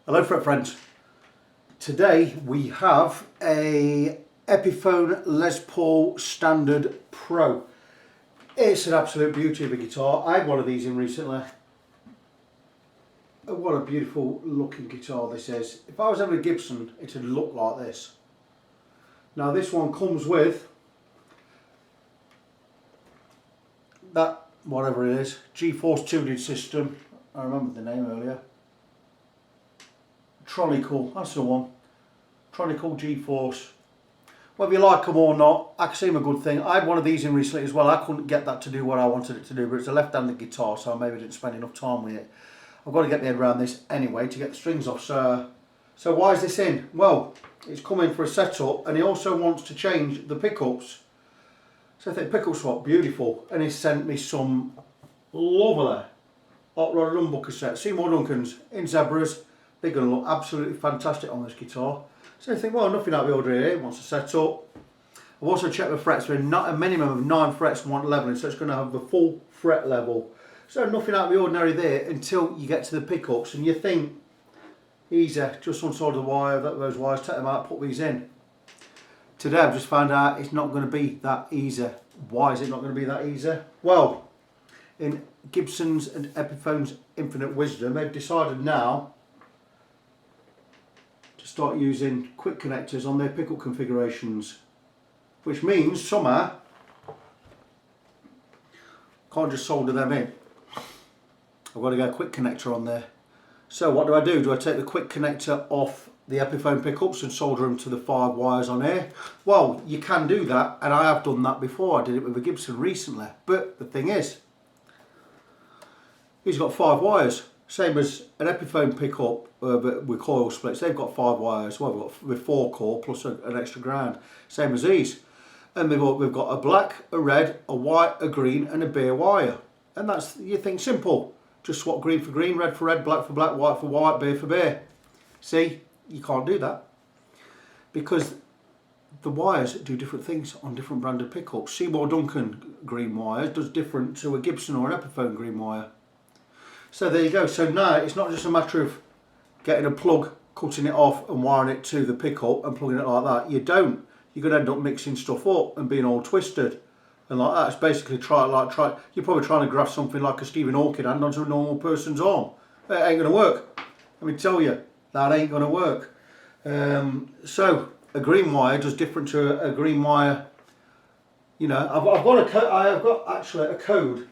Hello friends, today we have a Epiphone Les Paul Standard Pro. It's an absolute beauty of a guitar. I had one of these in recently. And what a beautiful looking guitar this is. If I was having a Gibson, it would look like this. Now this one comes with that, whatever it is, G-Force tuned system. I remember the name earlier. Tronical, that's the one. Tronical G-Force. Whether you like them or not, I can see them a good thing. I had one of these in recently as well. I couldn't get that to do what I wanted it to do, but it's a left-handed guitar, so I maybe didn't spend enough time with it. I've got to get my head around this anyway to get the strings off. So why is this in? Well, it's come in for a setup, and he also wants to change the pickups. So I think pickup swap, beautiful. And he sent me some lovely hot rod humbucker cassette. Seymour Duncan's in Zebras. They're going to look absolutely fantastic on this guitar. So I think, well, nothing out of the ordinary here. It wants to set up. I've also checked the frets. We're not a minimum of 9 frets and 1 leveling, so it's going to have the full fret level. So nothing out of the ordinary there until you get to the pickups, and you think, easy, just unsole the wire, those wires, take them out, put these in. Today I've just found out it's not going to be that easy. Why is it not going to be that easy? Well, in Gibson's and Epiphone's infinite wisdom, they've decided now to start using quick connectors on their pickup configurations, which means somehow can't just solder them in. I've got to get a quick connector on there. So what do? Do I take the quick connector off the Epiphone pickups and solder them to the 5 wires on here? Well, you can do that, and I have done that before. I did it with a Gibson recently. But the thing is, he's got 5 wires. Same as an Epiphone pickup but with coil splits. They've got 5 wires. Well, we've got with 4 core plus an extra ground. Same as these. And we've got a black, a red, a white, a green, and a bare wire. And that's, you think, simple. Just swap green for green, red for red, black for black, white for white, bare for bare. See, you can't do that. Because the wires do different things on different branded pickups. Seymour Duncan green wire does different to a Gibson or an Epiphone green wire. So there you go. So now it's not just a matter of getting a plug, cutting it off and wiring it to the pickup and plugging it like that. You don't. You're going to end up mixing stuff up and being all twisted. And like that, it's basically you're probably trying to graft something like a Stephen Hawking hand onto a normal person's arm. It ain't going to work. Let me tell you, that ain't going to work. So a green wire does different to a green wire. You know, I've got actually a code,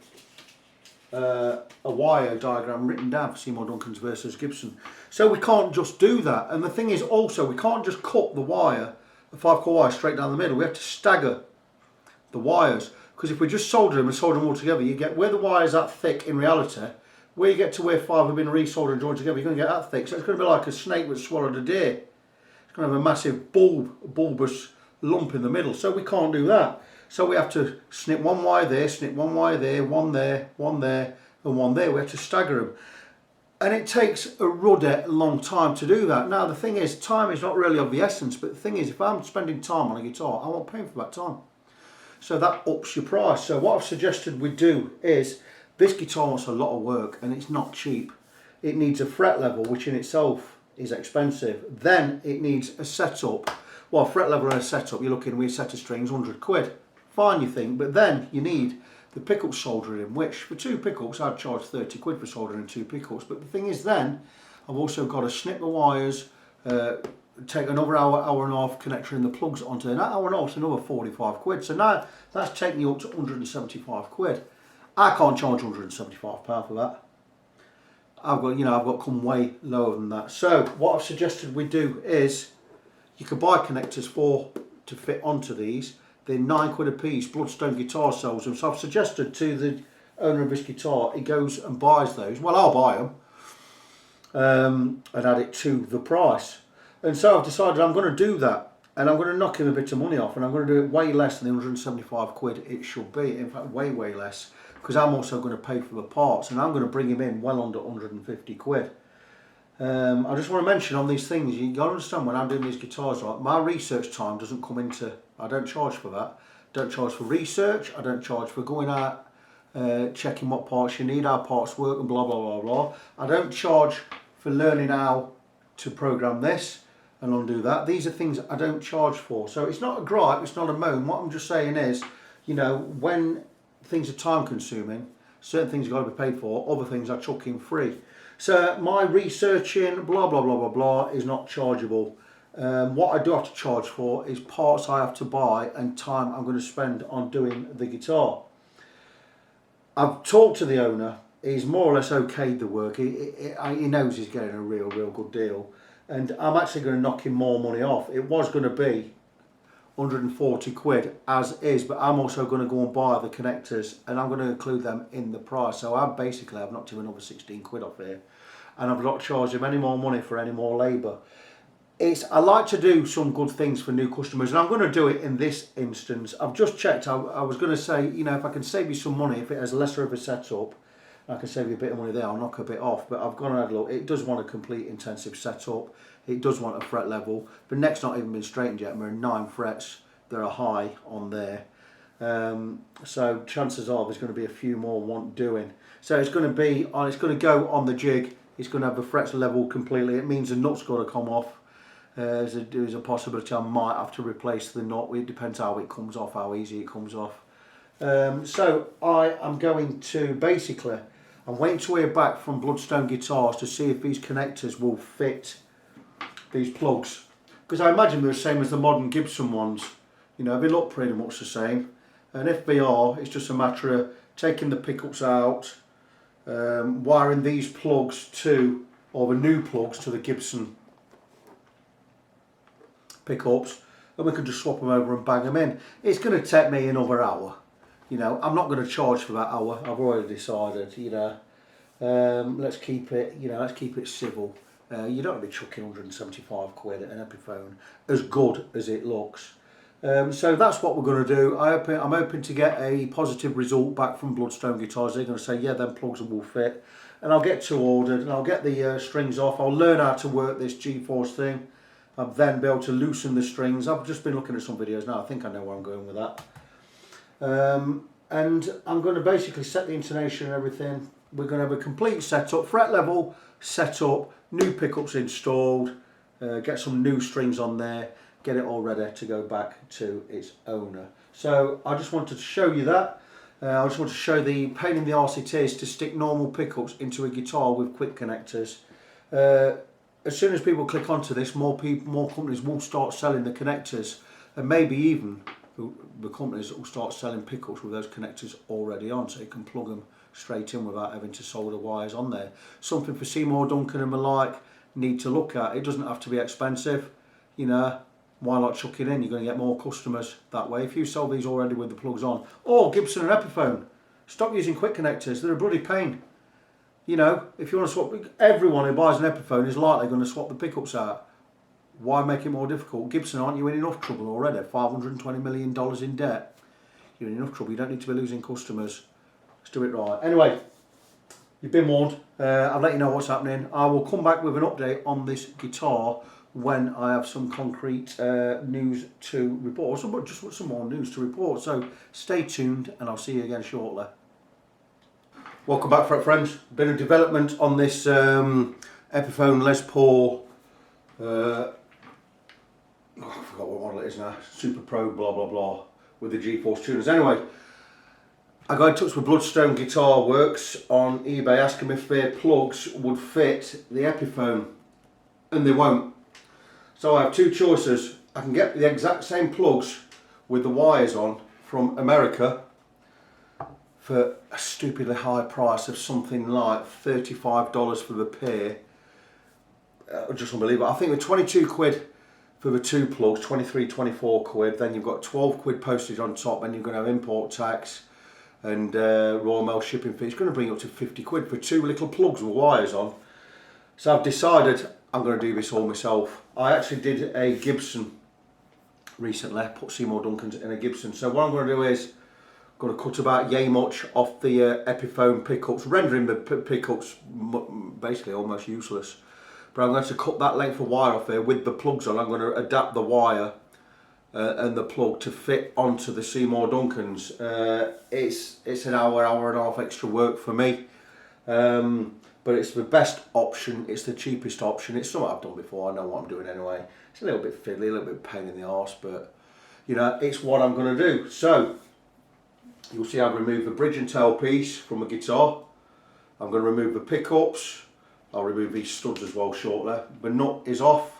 a wire diagram written down for Seymour Duncan's versus Gibson. So we can't just do that. And the thing is also, we can't just cut the wire, the 5-core wire, straight down the middle. We have to stagger the wires, because if we just solder them and solder them all together, you get where the wires that thick in reality, where you get to where 5 have been resoldered and joined together, you're going to get that thick. So it's going to be like a snake that swallowed a deer. It's going to have a massive bulbous lump in the middle. So we can't do that. So we have to snip one wire there, snip one wire there, one there, one there, and one there. We have to stagger them. And it takes a ruddy long time to do that. Now the thing is, time is not really of the essence, but the thing is, if I'm spending time on a guitar, I won't pay for that time. So that ups your price. So what I've suggested we do is, this guitar wants a lot of work and it's not cheap. It needs a fret level, which in itself is expensive. Then it needs a setup. Well, fret level and a setup, you're looking with a set of strings, 100 quid. Fine, you think, but then you need the pickup soldering, which for 2 pickups I'd charge 30 quid for soldering 2 pickups. But the thing is, then I've also got to snip the wires, take another hour and a half connector in the plugs onto an hour and a half, another 45 quid. So now that's taking you up to 175 quid. I can't charge 175 pounds for that. I've got come way lower than that. So what I've suggested we do is, you could buy connectors to fit onto these. They're 9 quid a piece. Bloodstone Guitar sells them. So I've suggested to the owner of this guitar, he goes and buys those. Well, I'll buy them and add it to the price. And so I've decided I'm going to do that, and I'm going to knock him a bit of money off, and I'm going to do it way less than the 175 quid it should be. In fact, way less, because I'm also going to pay for the parts, and I'm going to bring him in well under 150 quid. I just want to mention on these things, you got to understand, when I'm doing these guitars, right, my research time doesn't come into, I don't charge for that. Don't charge for research, I don't charge for going out, checking what parts you need, how parts work, and blah blah blah blah. I don't charge for learning how to program this and undo that. These are things I don't charge for. So it's not a gripe, it's not a moan. What I'm just saying is, you know, when things are time consuming, certain things you've got to be paid for, other things I chuck in free. So my researching, blah, blah, blah, blah, blah, is not chargeable. What I do have to charge for is parts I have to buy and time I'm going to spend on doing the guitar. I've talked to the owner. He's more or less okayed the work. He knows he's getting a real good deal. And I'm actually going to knock him more money off. It was going to be 140 quid as is, but I'm also going to go and buy the connectors and I'm going to include them in the price. So I've knocked him another 16 quid off here, and I've not charged him any more money for any more labour. I like to do some good things for new customers, and I'm going to do it in this instance. I've just checked. I was going to say, you know, if I can save you some money, if it has lesser of a setup, I can save you a bit of money there, I'll knock a bit off. But I've gone and had a look. It does want a complete intensive setup. It does want a fret level. The neck's not even been straightened yet. We're in 9 frets. There are high on there. So chances are there's going to be a few more want doing. So it's going to go on the jig. It's going to have the frets level completely. It means the nut's got to come off. There's a possibility I might have to replace the nut. It depends how it comes off, how easy it comes off. So I am going to basically, I'm waiting to hear back from Bloodstone Guitars to see if these connectors will fit these plugs. Because I imagine they're the same as the modern Gibson ones. You know, they look pretty much the same. And if they are, it's just a matter of taking the pickups out, wiring these plugs to, or the new plugs to the Gibson pickups, and we can just swap them over and bang them in. It's going to take me another hour. You know, I'm not going to charge for that hour. I've already decided. You know, let's keep it. You know, let's keep it civil. You don't want to be chucking 175 quid at an Epiphone, as good as it looks. So that's what we're going to do. I'm hoping to get a positive result back from Bloodstone Guitars. They're going to say, yeah, them plugs will fit, and I'll get 2 ordered, and I'll get the strings off. I'll learn how to work this G-force thing. I'll then be able to loosen the strings. I've just been looking at some videos now. I think I know where I'm going with that. And I'm going to basically set the intonation and everything. We're going to have a complete setup, fret level setup, new pickups installed, get some new strings on there, get it all ready to go back to its owner. So I just wanted to show you that. I just want to show the pain in the arse it is to stick normal pickups into a guitar with quick connectors. As soon as people click onto this, more companies will start selling the connectors, and maybe even the companies will start selling pickups with those connectors already on, so you can plug them straight in without having to solder wires on there. Something for Seymour Duncan and the like need to look at. It doesn't have to be expensive, you know. Why not chuck it in? You're going to get more customers that way. If you sell these already with the plugs on, or Gibson and Epiphone, stop using quick connectors. They're a bloody pain. You know, if you want to swap, everyone who buys an Epiphone is likely going to swap the pickups out. Why make it more difficult? Gibson, aren't you in enough trouble already? $520 million in debt. You're in enough trouble. You don't need to be losing customers. Let's do it right. Anyway, you've been warned. I'll let you know what's happening. I will come back with an update on this guitar when I have some concrete news to report, or just some more news to report. So stay tuned, and I'll see you again shortly. Welcome back, friends. Been a development on this Epiphone Les Paul. I forgot what model it is now. Super Pro, blah blah blah, with the G-force tuners. Anyway, I got in touch with Bloodstone Guitar Works on eBay, asking if their plugs would fit the Epiphone, and they won't. So I have 2 choices. I can get the exact same plugs with the wires on from America for a stupidly high price of something like $35 for the pair. Just unbelievable. I think with 22 quid for the 2 plugs, 23, 24 quid, then you've got 12 quid postage on top, and you're going to have import tax and Royal Mail shipping fee. It's going to bring up to 50 quid for 2 little plugs with wires on. So I've decided I'm going to do this all myself. I actually did a Gibson recently, put Seymour Duncan's in a Gibson. So what I'm going to do is going to cut about yay much off the Epiphone pickups, rendering the pickups basically almost useless. But I'm going to cut that length of wire off there with the plugs on. I'm going to adapt the wire and the plug to fit onto the Seymour Duncans. It's an hour and a half extra work for me. but it's the best option, it's the cheapest option, it's something I've done before, I know what I'm doing anyway. It's a little bit fiddly, a little bit pain in the arse, but you know, it's what I'm going to do. So, you'll see I've removed the bridge and tail piece from the guitar. I'm going to remove the pickups. I'll remove these studs as well shortly. The nut is off.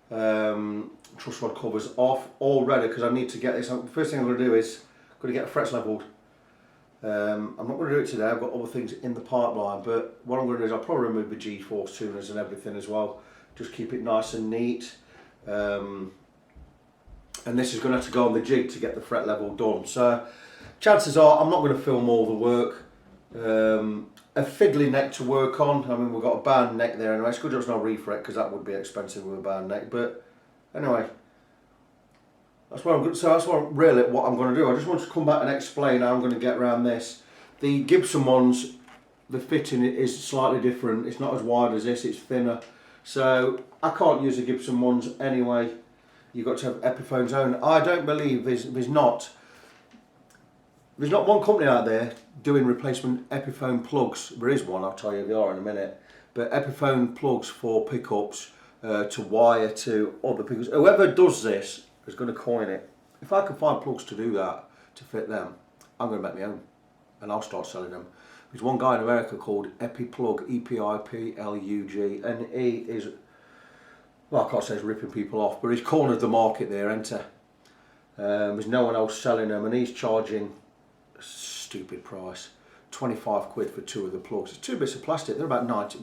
Truss rod cover's off, all ready, because I need to get this. The first thing I'm going to do is I'm going to get the frets levelled. I'm not going to do it today, I've got other things in the pipeline, but what I'm going to do is I'll probably remove the G-force tuners and everything as well. Just keep it nice and neat. And this is going to have to go on the jig to get the fret level done. So chances are I'm not going to film all the work. A fiddly neck to work on. I mean, we've got a band neck there anyway. It's good there's no refret because that would be expensive with a band neck. But anyway, that's what I'm good. So that's what I'm going to do. I just want to come back and explain how I'm going to get around this. The Gibson ones, the fitting is slightly different. It's not as wide as this. It's thinner. So I can't use the Gibson ones anyway. You've got to have Epiphone's own. I don't believe there's not one company out there doing replacement Epiphone plugs. There is one, I'll tell you they are in a minute. But Epiphone plugs for pickups to wire to other pickups. Whoever does this is going to coin it. If I can find plugs to do that, to fit them, I'm going to make my own. And I'll start selling them. There's one guy in America called Epiplug, E-P-I-P-L-U-G, and he is, well, I can't say he's ripping people off, but he's cornered the market there, enter. There's no one else selling them, and he's charging a stupid price, 25 quid for 2 of the plugs. It's 2 bits of plastic, they're about 90,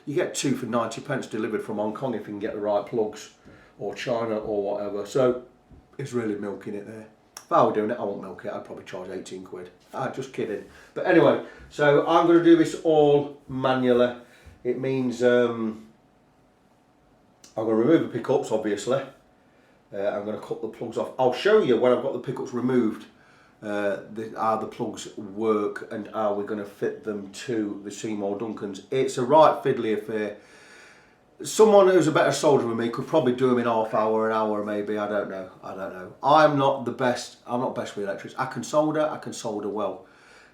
you get 2 for 90 pence delivered from Hong Kong if you can get the right plugs, or China or whatever, so it's really milking it there. If I were doing it, I won't milk it, I'd probably charge 18 quid. Just kidding. But anyway, so I'm going to do this all manually. It means I'm going to remove the pickups, obviously. I'm going to cut the plugs off. I'll show you when I've got the pickups removed how the plugs work and how we're going to fit them to the Seymour Duncans. It's a right fiddly affair. Someone who's a better solderer than me could probably do them in half hour, an hour maybe, I don't know. I'm not the best, I'm not best with electrics. I can solder well.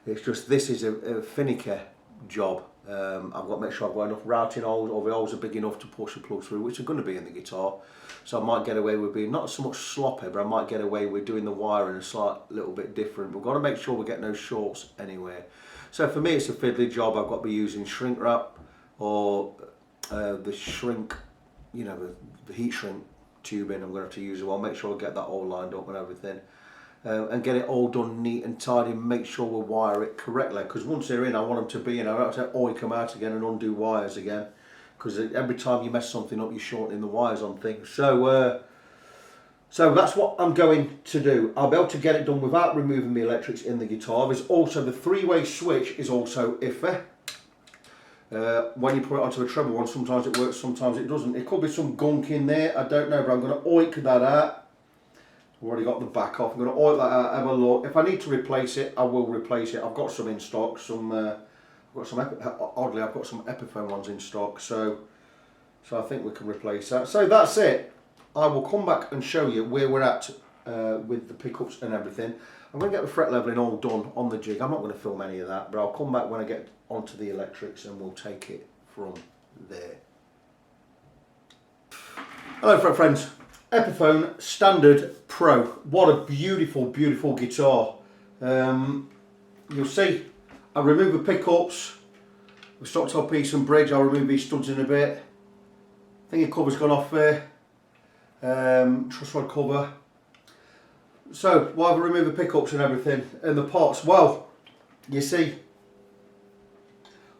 It's just this is a finicky job. I've got to make sure I've got enough routing holes, or the holes are big enough to push the plug through, which are going to be in the guitar. So I might get away with being not so much sloppy, but I might get away with doing the wiring a slight little bit different. We've got to make sure we get no shorts anywhere. So for me it's a fiddly job. I've got to be using shrink wrap or the shrink, you know, the heat shrink tubing I'm going to have to use as well. Make sure I get that all lined up and everything. And get it all done neat and tidy, and make sure we wire it correctly, because once they're in I want them to be in. I don't have to oik them out again and undo wires again, because every time you mess something up you're shortening the wires on things. So so that's what I'm going to do. I'll be able to get it done without removing the electrics in the guitar. There's also the 3-way switch is also iffy. When you put it onto a treble one, sometimes it works, sometimes it doesn't. It could be some gunk in there, I don't know, but I'm going to oik that out. I've already got the back off. I'm going to oil that out, have a look. If I need to replace it, I will replace it. I've got some in stock. Oddly, I've got some Epiphone ones in stock. So I think we can replace that. So that's it. I will come back and show you where we're at with the pickups and everything. I'm going to get the fret leveling all done on the jig. I'm not going to film any of that, but I'll come back when I get onto the electrics and we'll take it from there. Hello, friends. Epiphone Standard Pro. What a beautiful, beautiful guitar. You'll see I remove the pickups, the stock top piece and bridge. I'll remove these studs in a bit. I think the cover's gone off there. Truss rod cover. So why have I removed the pickups and everything and the pots? Well, you see,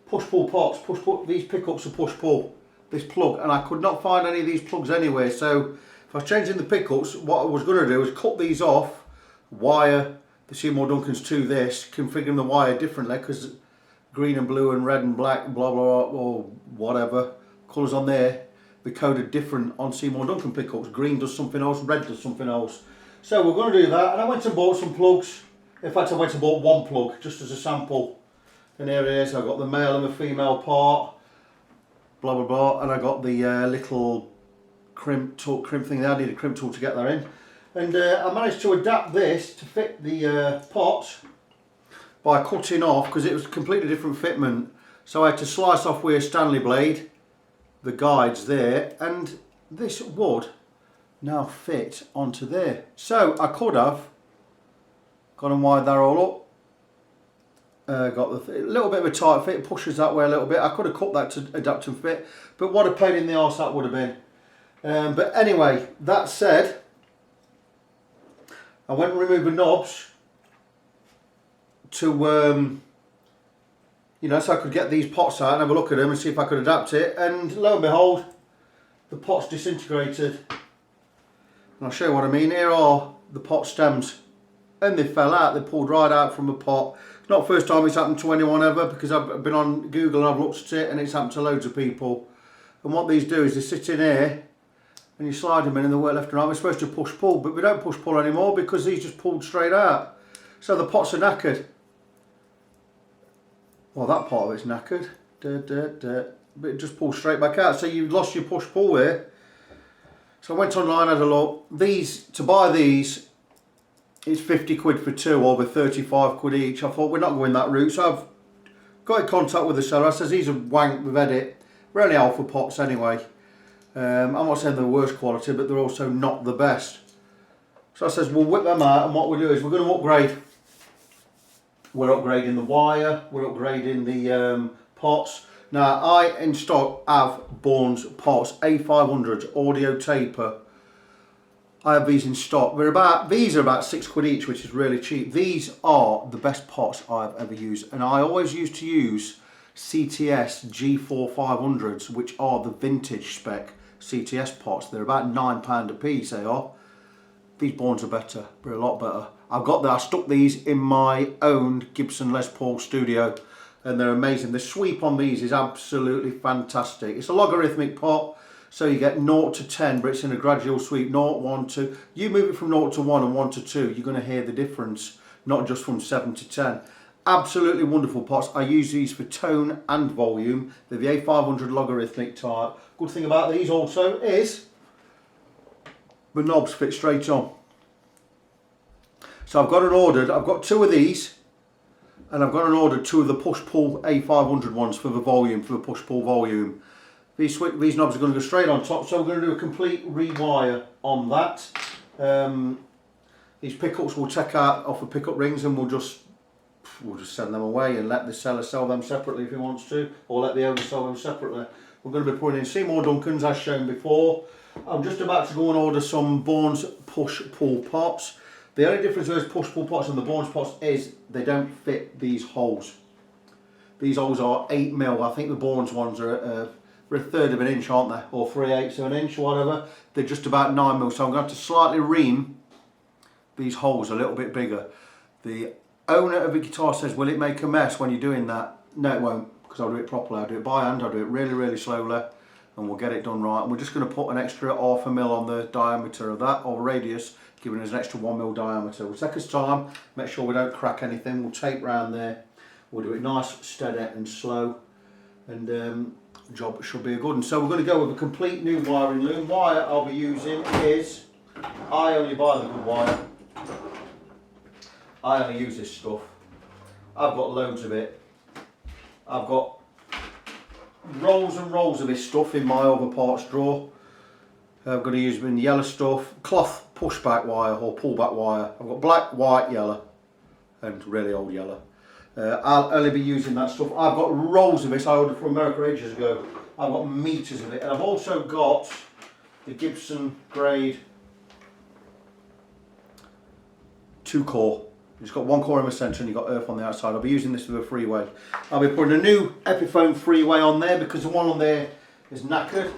push pull pots, push pull. These pickups are push pull. This plug, and I could not find any of these plugs anywhere. So if I was changing the pickups, what I was going to do is cut these off, wire the Seymour Duncans to this, configuring the wire differently, because green and blue and red and black, blah blah, or whatever colours on there, they're coded different on Seymour Duncan pickups. Green does something else, red does something else. So we're going to do that, and I went and bought some plugs. In fact, I went and bought one plug just as a sample, and here it is. I've got the male and the female part, blah blah blah, and I got the little crimp thing there. I need a crimp tool to get that in, and I managed to adapt this to fit the pot by cutting off, because it was a completely different fitment So I had to slice off with a Stanley blade the guides there, and this would now fit onto there. So I could have gone and wired that all up. Got a little bit of a tight fit, pushes that way a little bit. I could have cut that to adapt and fit, but what a pain in the arse that would have been. But anyway, that said, I went and removed the knobs to you know, so I could get these pots out and have a look at them and see if I could adapt it, and lo and behold, the pot's disintegrated. And I'll show you what I mean. Here are the pot stems, and they fell out, they pulled right out from the pot. It's not the first time it's happened to anyone ever, because I've been on Google and I've looked at it, and it's happened to loads of people. And what these do is they sit in here and you slide them in and they work left and right. We're supposed to push pull, but we don't push pull anymore because these just pulled straight out. So the pots are knackered. Well, that part of it's knackered, but it just pulls straight back out. So you've lost your push pull there. So I went online, had a look. These, to buy these, it's 50 quid for two, or with 35 quid each. I thought we're not going that route, so I've got in contact with the seller. I says these are wank with edit. They're only alpha pots anyway. I'm not saying they're the worst quality, but they're also not the best. So I says we'll whip them out, and what we'll do is we're going to upgrade. We're upgrading the wire, we're upgrading the pots. Now I in stock have Bourns pots, A500s, audio taper. I have these in stock. These are about 6 quid each, which is really cheap. These are the best pots I've ever used, and I always used to use CTS G4 500s, which are the vintage spec CTS pots. They're about £9 a piece, they are. These Bourns are better, they're a lot better. I stuck these in my own Gibson Les Paul studio, and they're amazing. The sweep on these is absolutely fantastic. It's a logarithmic pot, so you get 0 to 10, but it's in a gradual sweep. 0, 1, 2. You move it from 0 to 1 and 1 to 2, you're going to hear the difference, not just from 7 to 10. Absolutely wonderful pots. I use these for tone and volume. They're the A500 logarithmic type. Good thing about these also is the knobs fit straight on. So I've got 2 of these, and I've got an order 2 of the push-pull A500 ones for the volume, for the push-pull volume. These knobs are going to go straight on top, so we're going to do a complete rewire on that. These pickups we'll take out off the pickup rings, and we'll just send them away and let the seller sell them separately if he wants to, or let the owner sell them separately. We're going to be putting in Seymour Duncans as shown before. I'm just about to go and order some Bourns push-pull pots. The only difference with those push-pull pots and the Bourns pots is they don't fit these holes. These holes are 8mm. I think the Bourns ones are a third of an inch, aren't they? Or 3/8 of an inch or whatever. They're just about 9mm, so I'm going to have to slightly ream these holes a little bit bigger. The owner of the guitar says, will it make a mess when you're doing that? No, it won't, because I'll do it properly. I'll do it by hand, I'll do it really, really slowly, and we'll get it done right. And we're just going to put an extra 1/2 mil on the diameter of that, or radius, giving us an extra 1mm diameter. We'll take us time, make sure we don't crack anything. We'll tape round there. We'll do it nice, steady and slow, and the job should be a good one. So we're going to go with a complete new wiring loom. Wire I'll be using is, I only buy the good wire. I only use this stuff. I've got loads of it. I've got rolls and rolls of this stuff in my other parts drawer. I'm going to use them in yellow stuff, cloth pushback wire or pullback wire. I've got black, white, yellow, and really old yellow. I'll only be using that stuff. I've got rolls of this I ordered from America ages ago. I've got meters of it, and I've also got the Gibson grade 2-core. It's got 1 core in the centre and you've got earth on the outside. I'll be using this for the freeway. I'll be putting a new Epiphone freeway on there because the one on there is knackered.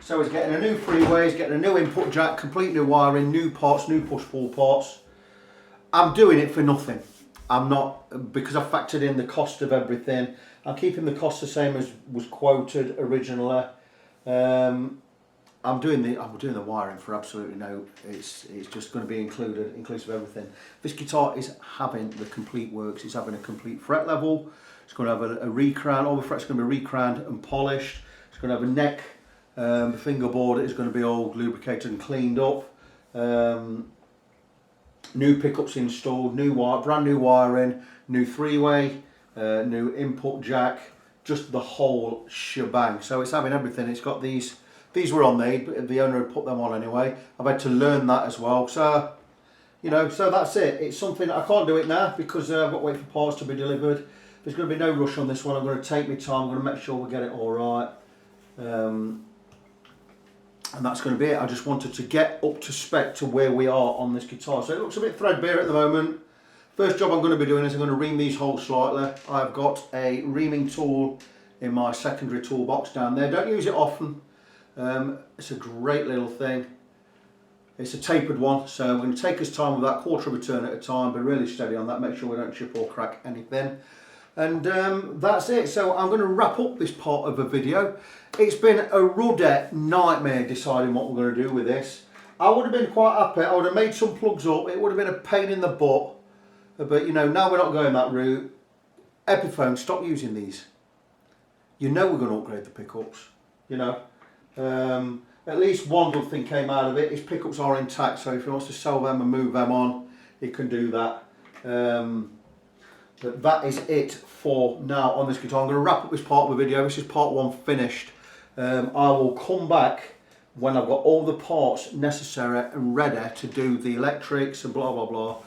So he's getting a new freeway, he's getting a new input jack, complete new wiring, new parts, new push-pull parts. I'm doing it for nothing. I'm not, because I've factored in the cost of everything. I'm keeping the cost the same as was quoted originally. I'm doing the wiring for absolutely no. It's just going to be inclusive of everything. This guitar is having the complete works. It's having a complete fret level. It's going to have a recrown. All the frets are going to be recrowned and polished. It's going to have a neck. The fingerboard is going to be all lubricated and cleaned up. New pickups installed. Brand new wiring. New 3-way. New input jack. just the whole shebang. So it's having everything. It's got these were on the owner had put them on anyway. I've had to learn that as well. So, you know, so that's it. It's something, I can't do it now because I've got to wait for parts to be delivered. There's going to be no rush on this one. I'm going to take my time. I'm going to make sure we get it all right. And that's going to be it. I just wanted to get up to spec to where we are on this guitar. So it looks a bit threadbare at the moment. First job I'm going to be doing is I'm going to ream these holes slightly. I've got a reaming tool in my secondary toolbox down there. Don't use it often. It's a great little thing. It's a tapered one, so we're going to take us time with that, quarter of a turn at a time, be really steady on that, make sure we don't chip or crack anything. And that's it. So I'm going to wrap up this part of the video. It's been a ruddy nightmare deciding what we're going to do with this. I would have been quite happy. I would have made some plugs up. It would have been a pain in the butt. But you know, now we're not going that route. Epiphone, stop using these. You know we're going to upgrade the pickups. You know. At least one good thing came out of it. His pickups are intact, so if he wants to sell them and move them on, he can do that. But that is it for now on this guitar. I'm going to wrap up this part of the video. This is part one finished. I will come back when I've got all the parts necessary and ready to do the electrics and blah blah blah.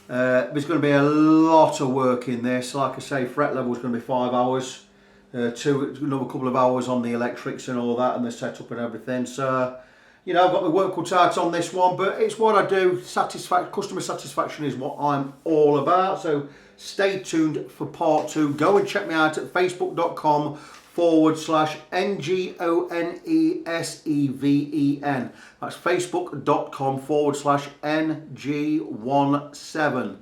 There's going to be a lot of work in this. Like I say, fret level is going to be 5 hours. Another couple of hours on the electrics and all that and the setup and everything. So, you know, I've got my work cut out on this one, but it's what I do. Customer satisfaction is what I'm all about. So stay tuned for part two. Go and check me out at facebook.com/NGONESEVEN. That's facebook.com/NG17.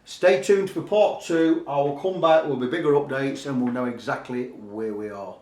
Stay tuned for part two. I will come back with bigger updates and we'll know exactly where we are.